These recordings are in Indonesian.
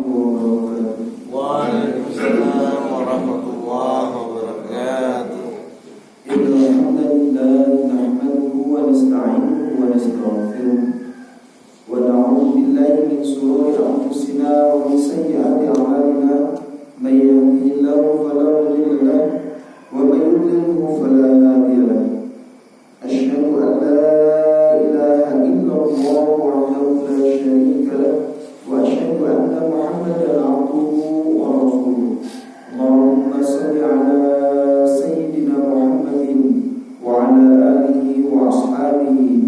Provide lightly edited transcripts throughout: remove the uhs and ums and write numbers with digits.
wabarakatuh. Waalaikumsalam warahmatullahi wabarakatuh. Innal hamdalillah nahmaduhu wa nasta'inuhu wa nastaghfiruh wa na'udzu billahi min shururi anfusina wa min sayyiati a'malina. May yahdihillahu fala mudilla lahu wa may yudlilhu fala hadiya lahu. Asyhadu an la ilaha illallah wahdahu la syarika lahu wa asyhadu anna Muhammadan abduhu wa rasuluh. Allahumma shalli ala sayyidina Muhammadin wa ala alihi wa ashabihi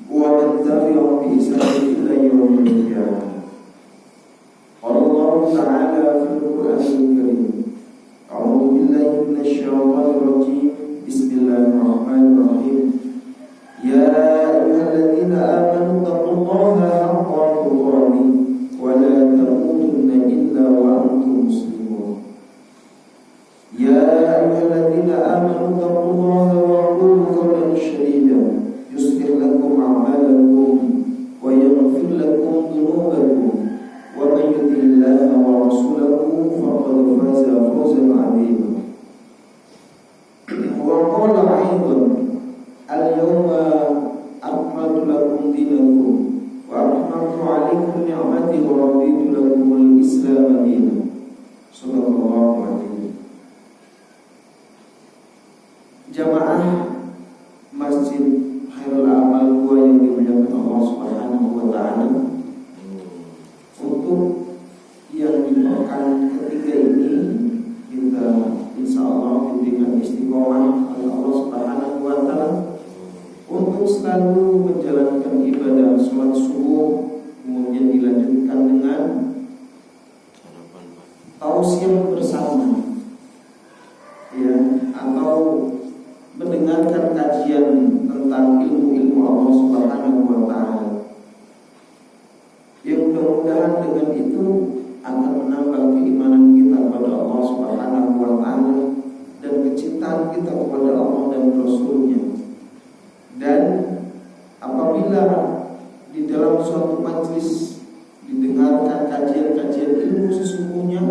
wa man tabi'ahum bi ihsanin ila yaumil qiyamah. Allah Ta'ala fil Qur'anil Karim. A'udzu billahi minasy syaithanir rajim. Bismillahirrahmanirrahim. Ya ayyuhalladzina amanu taqullaha haqqa tuqatih wa la tamutunna illa wa antum muslimun. Ya ayyuhalladzina amanu taqullaha wa qulu qawlan sadida yuslih lakum a'malakum wa yaghfir lakum dhunubakum wa may yuti'illaha wa rasulahu faqad faza fawzan 'azima. Wa qala aidan al-yawma akmaltu lakum dinakum wa atmamtu 'alaykum ni'mati wa raditu lakum al-islam dinan. Sallallahu alaihi. Jamaah Masjid Khairul Amal 2 yang dimuliakan Allah Subhanahu wa taala. Untuk yang di pekan ketiga ini kita insyaallah diberikan istiqomah oleh Allah Subhanahu wa taala untuk selalu menjalankan ibadah salat subuh, kemudian dilanjutkan dengan tausiah bersama, ya, atau mendengarkan kajian tentang ilmu-ilmu Allah Subhanahu wa taala. Yang mudah-mudahan dengan itu akan menambah keimanan kita kepada Allah Subhanahu wa taala dan kecintaan kita kepada Allah dan Rasul-Nya. Dan apabila di dalam suatu majelis didengarkan kajian-kajian ilmu sesungguhnya,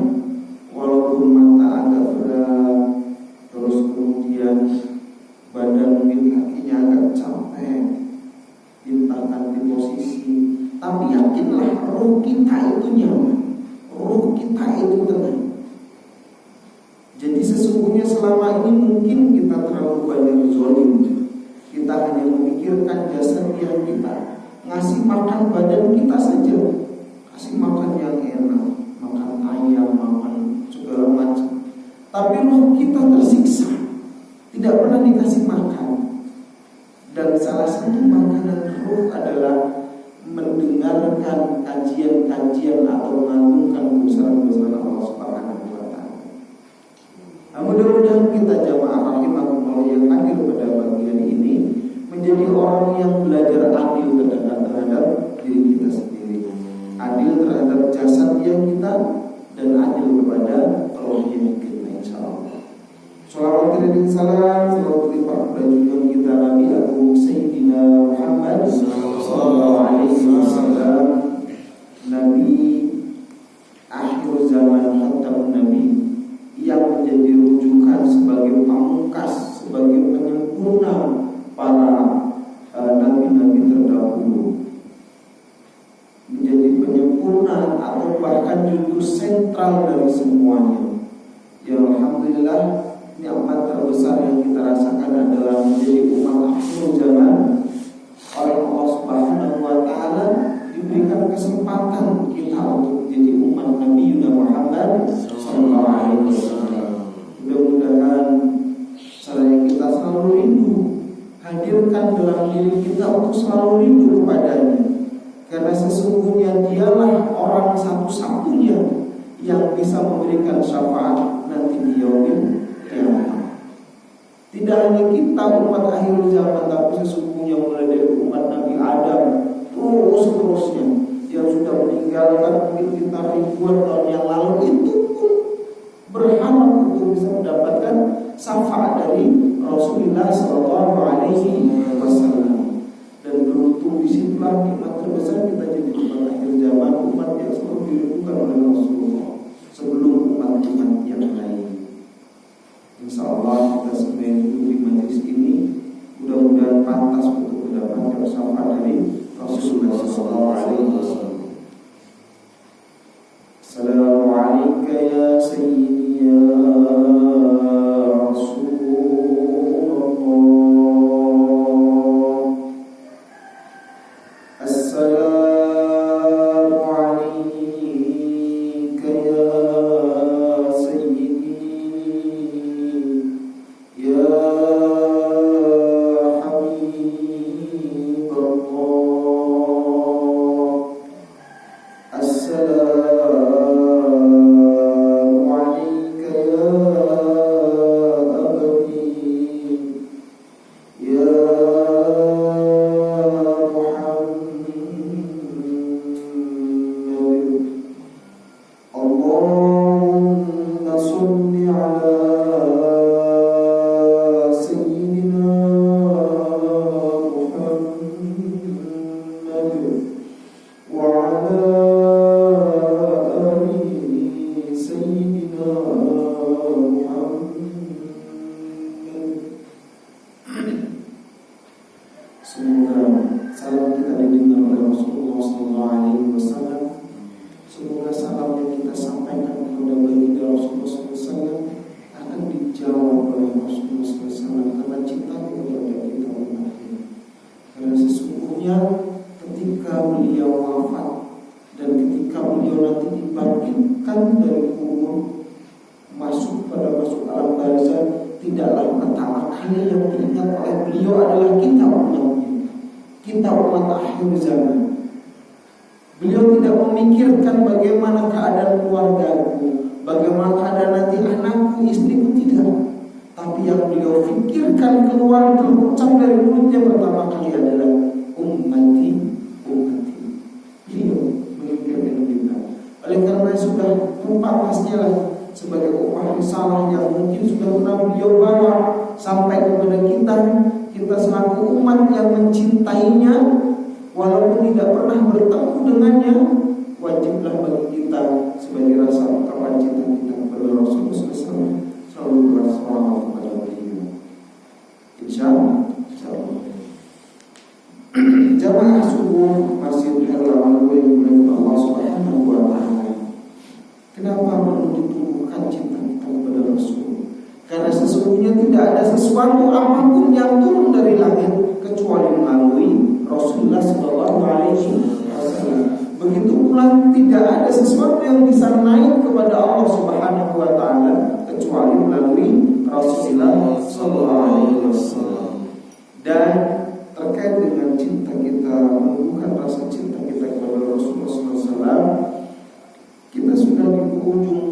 walaupun mata agak berat, terus kemudian badan mungkin kakinya agak capek, diletakkan di posisi, tapi yakinlah ruh kita itu nyaman, ruh kita itu tenang. Jadi sesungguhnya selama ini mungkin kita terlalu banyak zalim. Kita hanya memikirkan jasadiah kita, ngasih makan badan kita saja, kasih makan yang enak, makan ayam, makan segala macam. Tapi ruh kita tersiksa, tidak pernah dikasih makan. Dan salah satu makanan ruh adalah mendengarkan kajian-kajian atau mengagungkan kebesaran-kebesaran Allah Subhanahu wa taala. Mudah-mudahan kita jamaah rahimakumullah yang hadir pada bagian ini menjadi orang yang belajar adil terhadap diri kita sendiri, adil terhadap jasad yang kita, dan adil kepada rohani kita insyaallah. Shalawat dan salam selalu terlimpah kepada junjungan kita Nabi Agung Sayyidina Muhammad sallallahu alaihi wasallam, Nabi akhir zaman, khatam Nabi, yang menjadi rujukan sebagai pamungkas, sebagai penyempurna para nabi-nabi terdahulu, menjadi penyempurna atau bahkan jujur sentral dari semuanya. Ya alhamdulillah, nikmat terbesar yang kita rasakan adalah menjadi umat akhir zaman oleh Allah Subhanahu wa taala, diberikan kesempatan kita untuk menjadi umat Nabi Muhammad sallallahu alaihi wasallam. Mudah-mudahan saya kita selalu rindu, hadirkan dalam diri kita untuk selalu rindu kepadanya, karena sesungguhnya dialah orang satu-satunya yang bisa memberikan syafaat nanti di yaumil qiyamah. Tidak hanya kita umat akhir zaman, tapi sesungguhnya mulai dari umat Nabi Adam terus-terusnya yang sudah meninggalkan mungkin kita ribuan tahun yang lalu, itu pun berharap untuk bisa mendapatkan syafaat dari Rasulullah Sallallahu Alaihi Wasallam. Dan beruntung disitulah nikmat terbesar kita jadi umat akhir zaman, umat yang selalu dirindukan oleh Rasulullah sebelum umat-umat yang lain. Insya Allah kita semua yang duduk di majelis ini mudah-mudahan pantas untuk mendapatkan syafaat dari Rasulullah SAW. Assalamualaikum ya Sayyidi ya Rasulullah. Assalamualaikum ya Sayyidi ya Habibullah. Semoga salam kita didengar oleh Rasulullah SAW. Semoga salam yang kita sampaikan kepada baginda Rasulullah SAW akan dijawab oleh Rasulullah SAW karena cinta kepada kita umatnya. Karena sesungguhnya ketika beliau wafat dan ketika beliau nanti dibangkitkan dari kubur, masuk alam barzah, tidaklah pertama kali yang diingat oleh beliau adalah kita umatnya, kita umat akhir zaman. Beliau tidak memikirkan bagaimana keadaan keluargaku, bagaimana keadaan nanti anakku, istriku, tidak. Tapi yang beliau pikirkan keluar terucap dari mulutnya pertama kali adalah ummati, ummati. Beliau memikirkan kita. Oleh karena sudah pantasnya lah sebagai upah risalah yang mungkin sudah pernah beliau bawa sampai kepada kita selaku umat yang mencintainya, walaupun tidak pernah bertemu dengannya, wajiblah bagi kita sebagai rasa ungkapan cinta kita kepada Rasulullah SAW selalu bersalawat kepada beliau. Insyaallah. Jamaah subuh masih berlawan oleh Allah Subhanahu wa Ta'ala. Kenapa perlu ditumbuhkan cinta kita kepada Rasul? Karena sesungguhnya tidak ada sesuatu apapun yang turun dari langit kecuali melalui Rasulullah SAW. Begitu pula tidak ada sesuatu yang bisa naik kepada Allah Subhanahu wa Ta'ala kecuali melalui Rasulullah SAW. Dan terkait dengan cinta kita, menumbuhkan rasa cinta kita kepada Rasulullah SAW, kita sudah di ujung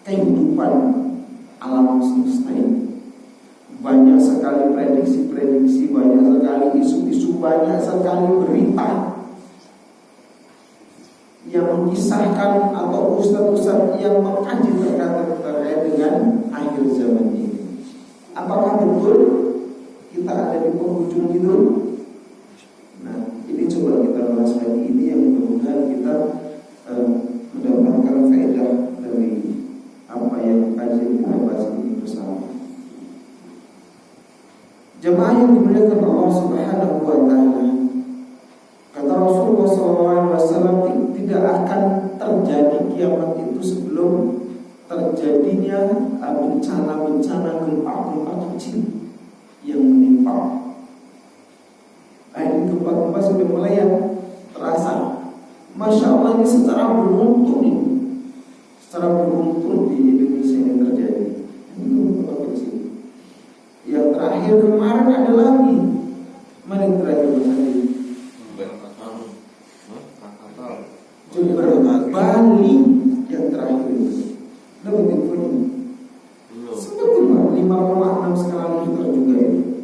kehidupan alam semesta ini. Banyak sekali prediksi-prediksi, banyak sekali isu-isu, banyak sekali berita yang mengisahkan atau ustaz-ustaz yang mengkaji terkait dengan akhir zaman ini. Apakah betul kita ada di penghujung itu? Nah, ini coba kita bahas lagi. Ini yang mudah-mudahan kita mendapatkan faedah dari apa yang kajian kita bahas ini bersama. Jemaah yang dimuliakan Allah Subhanahu wa Ta'ala, kata Rasulullah SAW, tidak akan terjadi kiamat itu sebelum terjadinya bencana-bencana, gempa-gempa kecil yang menimpa. Ini gempa-gempa sudah mulai yang terasa. Masya Allah, ini secara beruntun ini. Secara beruntun di Indonesia ini terjadi. Ini gempa kecil. Yang terakhir kemarin ada lagi. Mana yang terakhir tadi? Bali yang terakhir itu. Dapat infonya? Seperti 5,6 skala Richter juga itu.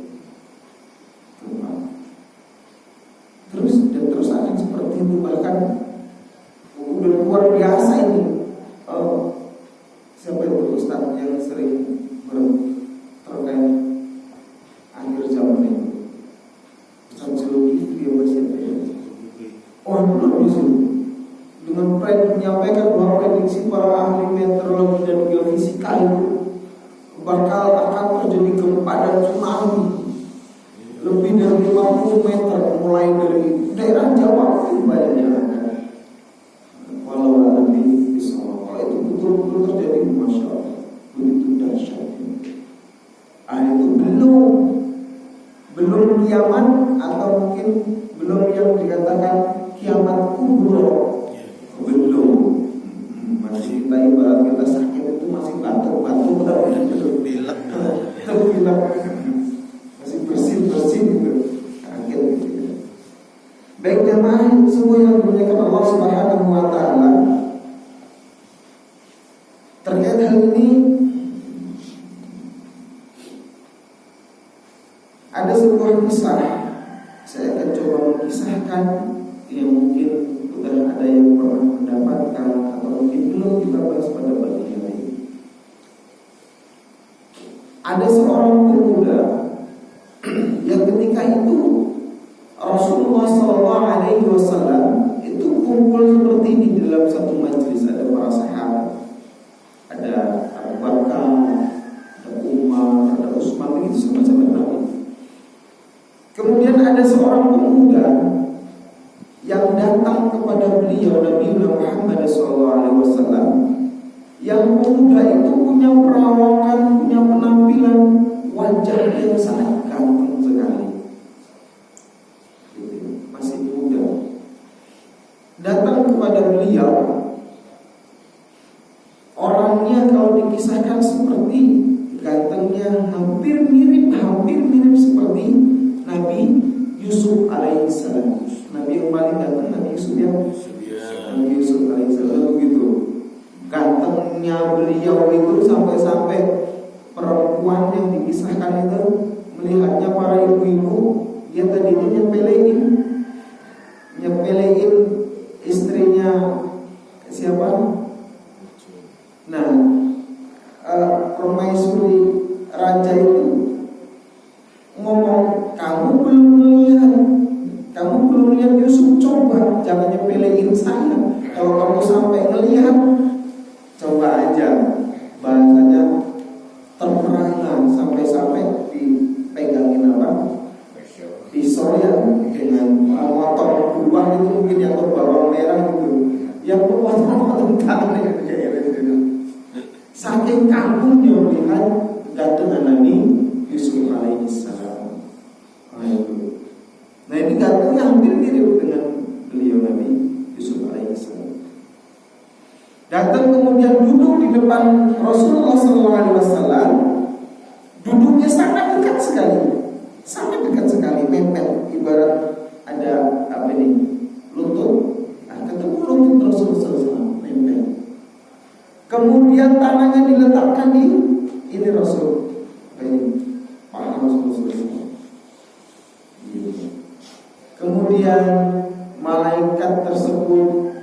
Terus akan seperti itu, bahkan udah luar biasa ini. Siapa itu Ustaz yang sering terkait akhir zaman ini? Ustaz Zulkifli apa siapa ya? menyampaikan bahwa prediksi para ahli meteorologi dan geofisika itu akan terjadi gempa dan tsunami lebih dari 50 meter mulai dari daerah Jawa itu banyak yang akan walau nanti bisa kalau itu betul-betul terjadi, masya Allah, begitu dahsyat. Itu belum kiamat atau mungkin belum yang dikatakan kiamat kubro, belum. Masih kita ibarat kita sakit itu masih batuk-batuk, Pilek. masih bersin gitu, kaget gitu. Baik jamaah semua yang dimuliakan Allah Subhanahu wa taala, terkait hal ini ada sebuah kisah. Saya akan coba mengisahkan yang mungkin sudah ada yang pernah mendapatkan atau mungkin belum kita bahas pada bagian ini. Ada seorang pemuda yang ketika itu Rasulullah SAW itu kumpul seperti ini dalam satu majelis. Ada para sahabat, ada Abu Bakar, ada Umar, ada Utsman, begitu sama-sama Nabi. Kemudian ada seorang pemuda yang datang kepada beliau Nabi Muhammad SAW. Yang pemuda itu punya perawakan, punya penampilan wajah yang sangat ganteng sekali. Masih muda. Datang kepada beliau. Orangnya kalau dikisahkan seperti gantengnya hampir mirip seperti Nabi Yusuf alaihissalam. Nabi yang paling ganteng Nabi Yusuf ya. Nabi Yusuf alaihissalam begitu. Gantengnya beliau itu sampai-sampai perempuan yang dikisahkan itu melihatnya para ibu-ibu, dia tadinya nyepelein istrinya siapa? Nah, permaisuri raja itu ngomong, kamu belum lihat Yusuf, coba jangan nyepelein saya. Kalau kamu sampai ngelihat, coba aja, bahasanya terperangah sampai dipegangin apa? Pisau ya, dengan motor buah itu mungkin yang berbalon merah gitu, yang berwarna tangan gitu. Saking kagumnya melihat gantengan Nabi Yusuf alaihissalam. Nah ini gantengnya hampir mirip dengan beliau Nabi Yusuf alaihissalam. Datang kemudian duduk di depan Rasulullah SAW. Duduknya sangat dekat sekali, mepet, ibarat ada apa ini, lutut. Nah, ketemu lutut Rasulullah SAW, mepet. Kemudian tangannya diletakkan di ini Rasul, ini paha Rasulullah SAW. Kemudian malaikat tersebut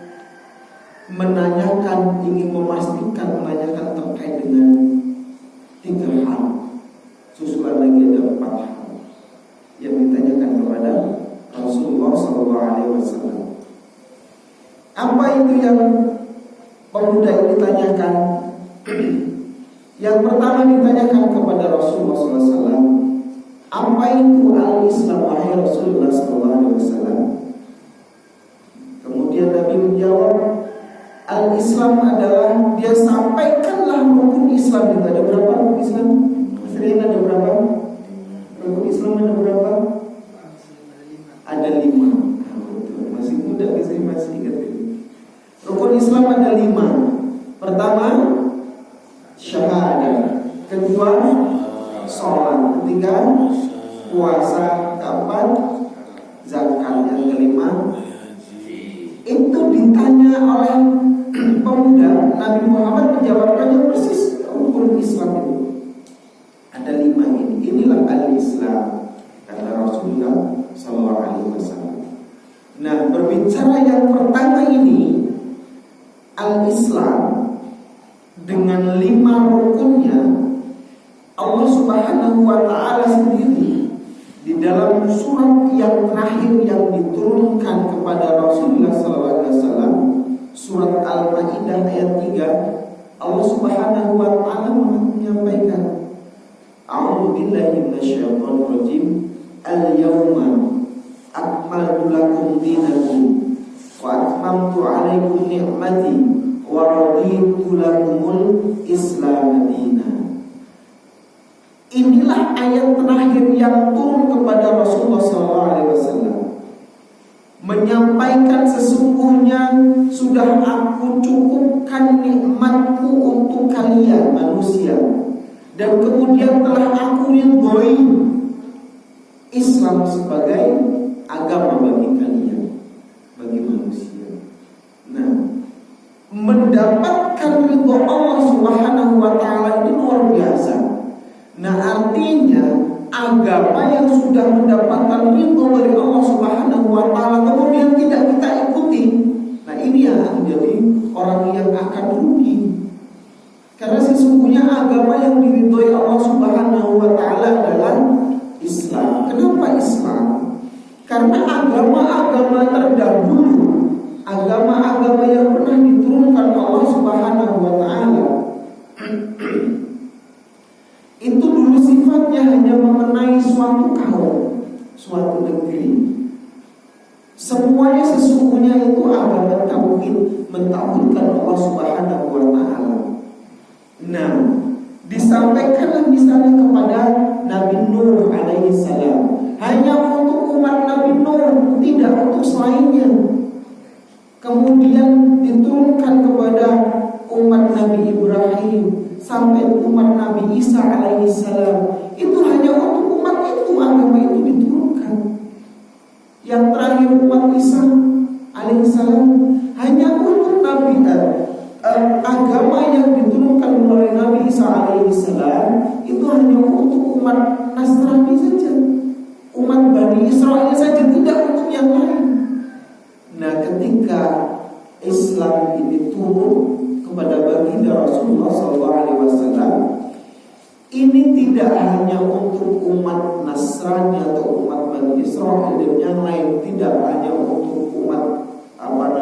ingin memastikan terkait dengan 3 hal. Susulan lagi ada 4 hal yang ditanyakan kepada Rasulullah SAW. Apa itu yang pemuda ini tanyakan? Yang pertama ditanyakan kepada Rasulullah SAW, apa itu al-Islam wahai Rasulullah SAW? Kemudian Nabi menjawab, al-Islam adalah, dia sampaikanlah rukun Islam itu. Ada berapa rukun Islam? Sering ada berapa? Rukun Islam ada berapa? Ada 5. Masih muda sih, masih ingat ini. Rukun Islam ada 5. Pertama, syahadah. Kedua, sholat. Ketiga, puasa. Keempat, zakat. Yang kelima, itu ditanya oleh pemuda, Nabi Muhammad menjawabkannya persis rukun Islam itu. Ada 5 ini. Inilah al-Islam, kata Rasulullah SAW. Nah, berbicara yang pertama ini, al-Islam dengan 5 rukunnya, Allah Subhanahu wa Ta'ala sendiri di dalam surat yang terakhir yang diturunkan kepada Rasulullah SAW, surat Al-Maidah ayat 3, Allah Subhanahu wa taala menyampaikan, A'udzu billahi minasyaitonir rajim. Al-yawma akmaltu lakum dinakum wa atmamtu 'alaikum ni'mati wa raditu lakumul Islam dinan. Inilah ayat terakhir yang turun kepada Rasulullah SAW, menyampaikan sesungguhnya sudah aku cukupkan nikmatku untuk kalian manusia, dan kemudian telah aku ridhoi Islam sebagai agama bagi kalian, bagi manusia. Nah, mendapatkan ridho Allah Subhanahu wa taala ini luar biasa. Nah, artinya agama yang sudah mendapatkan ridho dari Allah Subhanahu wa taala kemudian tidak kita ikuti, nah ini yang menjadi orang yang akan rugi. Karena sesungguhnya agama yang diridhoi Allah Subhanahu wa taala adalah Islam. Kenapa Islam? Karena agama-agama terdahulu, agama-agama yang pernah diturunkan Allah Subhanahu wa taala itu dulu sifatnya hanya mengenai suatu kaum, suatu negeri. Semuanya sesungguhnya itu agama tauhid, mentauhidkan Allah Subhanahu wa taala. Nah, disampaikanlah misalnya kepada Nabi Nuh alaihi salam, hanya untuk umat Nabi Nuh, tidak untuk selainnya. Kemudian diturunkan kepada umat Nabi Ibrahim sampai umat Nabi Isa alaihi salam. Itu hanya untuk umat itu agama itu diturunkan. Yang terakhir umat Isa alaihi salam hanya untuk Nabi agama yang diturunkan oleh Nabi Isa alaihi salam itu hanya untuk umat Nasrani saja, umat Bani Israel saja, tidak untuk yang lain. Nah, ketika Islam ini turun kepada baginda Rasulullah SAW, ini tidak hanya untuk umat Nasrani atau umat Bani Israel dan yang lain, tidak hanya untuk umat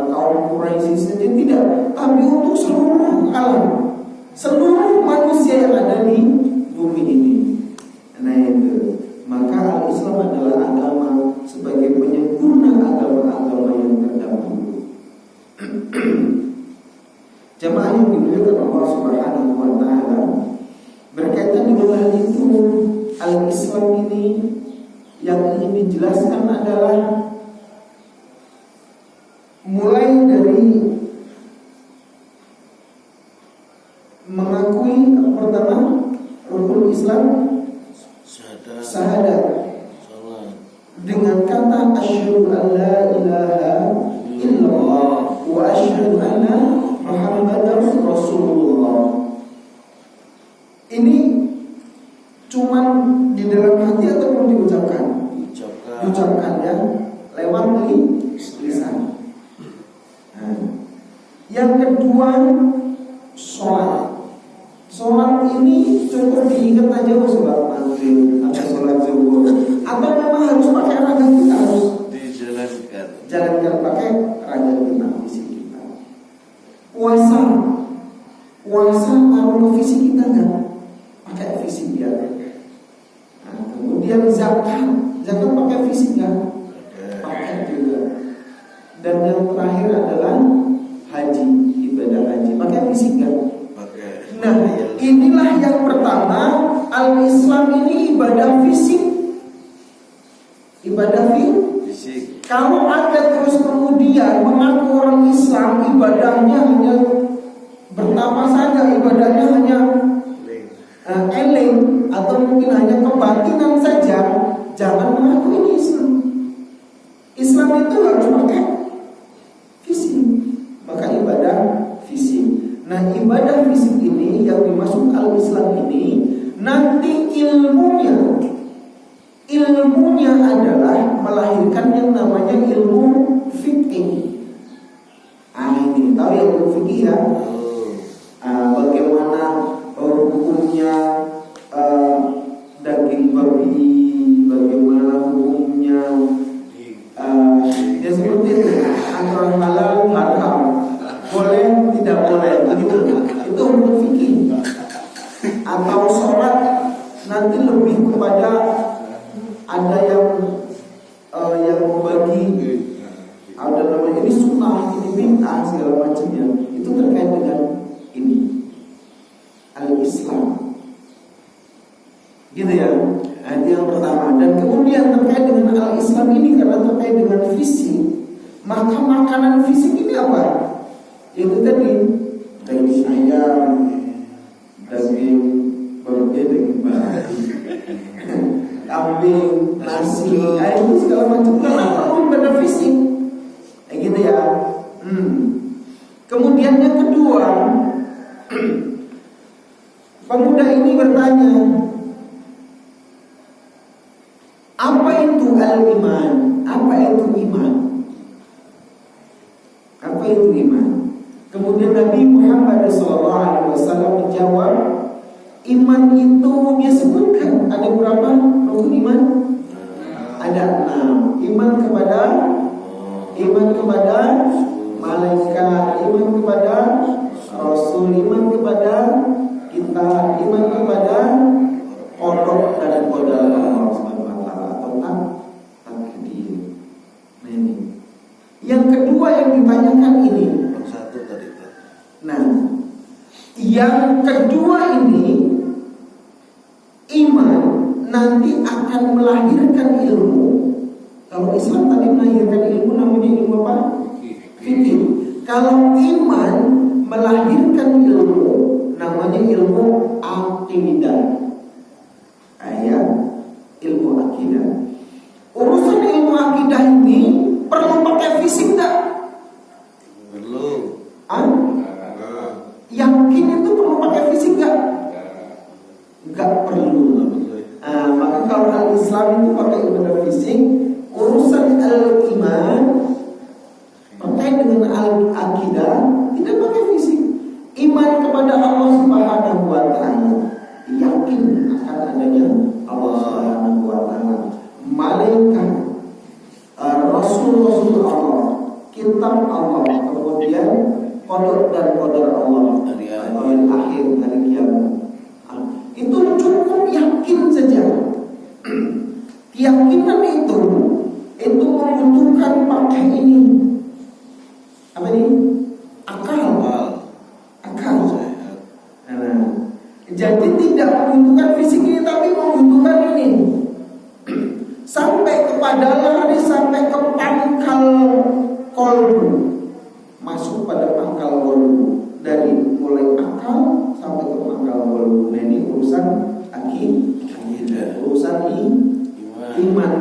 kaum Quraisy saja, tidak, tapi untuk seluruh alam, seluruh manusia yang ada di bumi ini. Nah itu, maka Al-Islam adalah agama sebagai penyempurna agama-agama yang terdahulu. Jamaah yang dimuliakan Allah Subhanahu wa taala, berkaitan dengan hal itu, Al-Islam ini yang ingin dijelaskan adalah mulai dari mengakui pertama rukun Islam syahadat dengan kata asyhadu an la ilaha illallah wa asyhadu anna Muhammadar Rasulullah. Ini cuman di dalam hati ataupun diucapkan? Diucapkan ya, lewat lisan. Yang kedua, sholat. Sholat ini cukup diingat aja, sholat maghrib atau sholat zuhur, atau memang harus pakai raga kita, harus dijalankan pakai raga kita, fisik kita. Puasa kalau fisik kita nggak pakai fisik ya. Nah, kemudian zakat pakai fisik nggak? Pakai juga. Dan yang terakhir adalah haji, ibadah haji, pakai fisik kan? Pakai. Nah, inilah yang pertama, Al-Islam ini ibadah fisik. Ibadah fisik. Kalau ada terus kemudian mengaku orang Islam ibadahnya hanya bertapa saja, ibadahnya hanya eling atau mungkin hanya kebatinan saja, jangan mengaku ini Islam. Islam itu harus pakai fisik, maka ibadah fisik. Nah, ibadah fisik ini yang dimaksud Al-Islam ini nanti ilmunya adalah melahirkan yang namanya ilmu fikih. Ini tahu ya ilmu fikih ya? Bagaimana hukumnya daging babi, bagaimana hukumnya ya seperti itu, antara halal haram, boleh Syiah segala macamnya itu terkait dengan ini al-Islam. Gitu ya. Itu yang pertama. Dan kemudian terkait dengan al-Islam ini karena terkait dengan fisik, maka makanan fisik ini apa? Itu tadi daging ayam, daging babi, daging babi, kambing, nasi, itu segala macam karena pada fisik. Gitu ya. Kemudian yang kedua, pemuda ini bertanya, apa itu al-iman? Apa itu iman? Apa itu iman? Kemudian Nabi Muhammad SAW menjawab, iman itu dia sebutkan ada berapa rukun iman? Ada 6. Iman kepada malaikat, iman kepada rasul, iman kepada kita, iman kepada qada dan qadar Allah Subhanahu wa taala tentang takdir. Nah, ini. Yang kedua yang ditanyakan ini. Satu tadi. Nah, yang kedua ini iman nanti akan melahirkan ilmu. Kalau Islam tadi melahirkan ilmu namanya ilmu apa? Fikih. Kalau iman melahirkan ilmu namanya ilmu akidah. Ilmu akidah. Urusan ilmu akidah ini perlu pakai fisik enggak? Perlu. Yakin itu perlu pakai fisik enggak? Enggak perlu. Maka kalau al-Islam itu pakai ibadah fisik, urusan al-iman terkait dengan al-akidah tidak pakai fisik. Iman kepada Allah Subhanahu wa taala, yakin akan adanya Allah Subhanahu wa taala, malaikat, rasul Allah, kitab Allah, kemudian qadar dan qadar Allah dari akhir hari kiamat. Itu cukup yakin saja. Keyakinan itu membutuhkan pakai ini. Apa ini? Akal. Jadi tidak membutuhkan fisik ini, tapi membutuhkan ini. Sampai kepada lari, sampai ke pangkal kolbu, masuk pada pangkal kolbu, dari mulai akal sampai ke pangkal kolbu. Nah, ini urusan akidah, urusan iman.